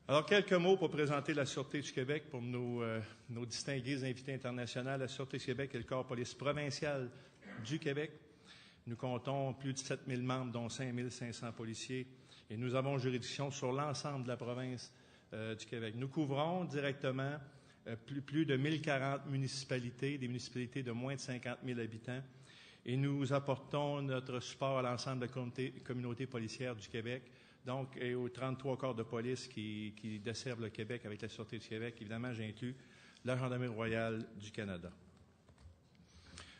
Alors, quelques mots pour présenter la Sûreté du Québec pour nos distingués invités internationaux. La Sûreté du Québec est le corps police provincial du Québec. Nous comptons plus de 7 000 membres, dont 5 500 policiers, et nous avons juridiction sur l'ensemble de la province du Québec. Nous couvrons directement plus de 1040 municipalités, des municipalités de moins de 50 000 habitants, et nous apportons notre support à l'ensemble de la communauté policière du Québec, donc et aux 33 corps de police qui desservent le Québec avec la Sûreté du Québec. Évidemment, j'inclus la Gendarmerie royale du Canada.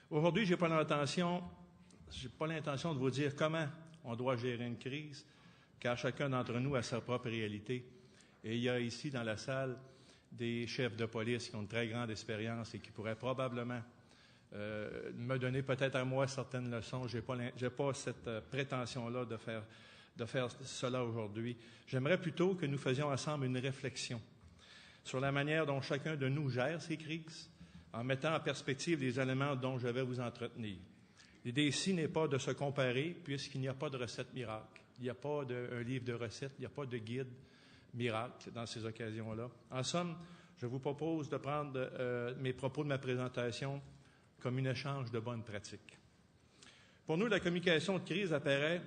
Aujourd'hui, j'ai pas l'intention de vous dire comment on doit gérer une crise, car chacun d'entre nous a sa propre réalité. Et il y a ici, dans la salle, des chefs de police qui ont une très grande expérience et qui pourraient probablement me donner peut-être à moi certaines leçons. J'ai pas cette prétention-là de faire cela aujourd'hui. J'aimerais plutôt que nous faisions ensemble une réflexion sur la manière dont chacun de nous gère ces crises, en mettant en perspective les éléments dont je vais vous entretenir. L'idée ici n'est pas de se comparer, puisqu'il n'y a pas de recette miracle. Il n'y a pas un livre de recettes, il n'y a pas de guide miracle dans ces occasions-là. En somme, je vous propose de prendre mes propos de ma présentation comme un échange de bonnes pratiques. Pour nous, la communication de crise apparaît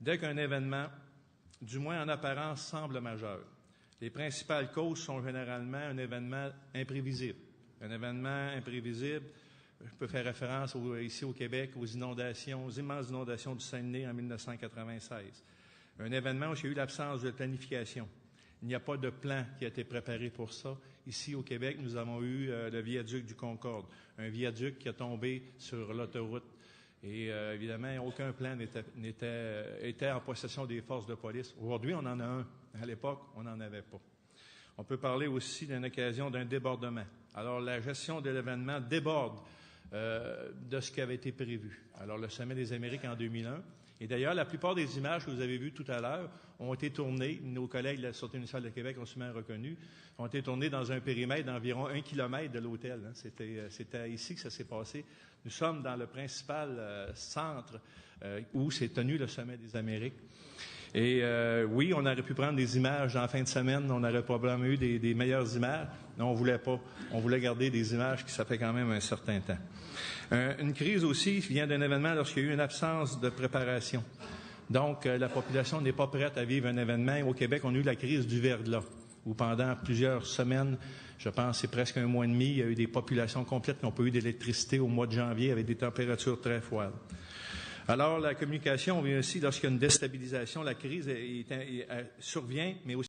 dès qu'un événement, du moins en apparence, semble majeur. Les principales causes sont généralement un événement imprévisible. Un événement imprévisible, je peux faire référence ici au Québec aux immenses inondations du Saguenay en 1996. Un événement où il y a eu l'absence de planification. Il n'y a pas de plan qui a été préparé pour ça. Ici, au Québec, nous avons eu le viaduc du Concorde, un viaduc qui a tombé sur l'autoroute. Et évidemment, aucun plan était en possession des forces de police. Aujourd'hui, on en a un. À l'époque, on n'en avait pas. On peut parler aussi d'une occasion d'un débordement. Alors, la gestion de l'événement déborde de ce qui avait été prévu. Alors, le Sommet des Amériques en 2001. Et d'ailleurs, la plupart des images que vous avez vues tout à l'heure ont été tournées, nos collègues de la Sûreté municipale de Québec ont sûrement reconnu, ont été tournées dans un périmètre d'environ 1 kilomètre de l'hôtel. Hein. C'était ici que ça s'est passé. Nous sommes dans le principal centre où s'est tenu le Sommet des Amériques. Et oui, on aurait pu prendre des images en fin de semaine, on aurait probablement eu des meilleures images, mais on voulait pas. On voulait garder des images qui ça fait quand même un certain temps. Une crise aussi vient d'un événement lorsqu'il y a eu une absence de préparation. Donc, la population n'est pas prête à vivre un événement. Au Québec, on a eu la crise du verglas, où pendant plusieurs semaines, je pense c'est presque un mois et demi, il y a eu des populations complètes qui n'ont pas eu d'électricité au mois de janvier avec des températures très froides. Alors, la communication vient aussi lorsqu'il y a une déstabilisation, la crise survient, mais aussi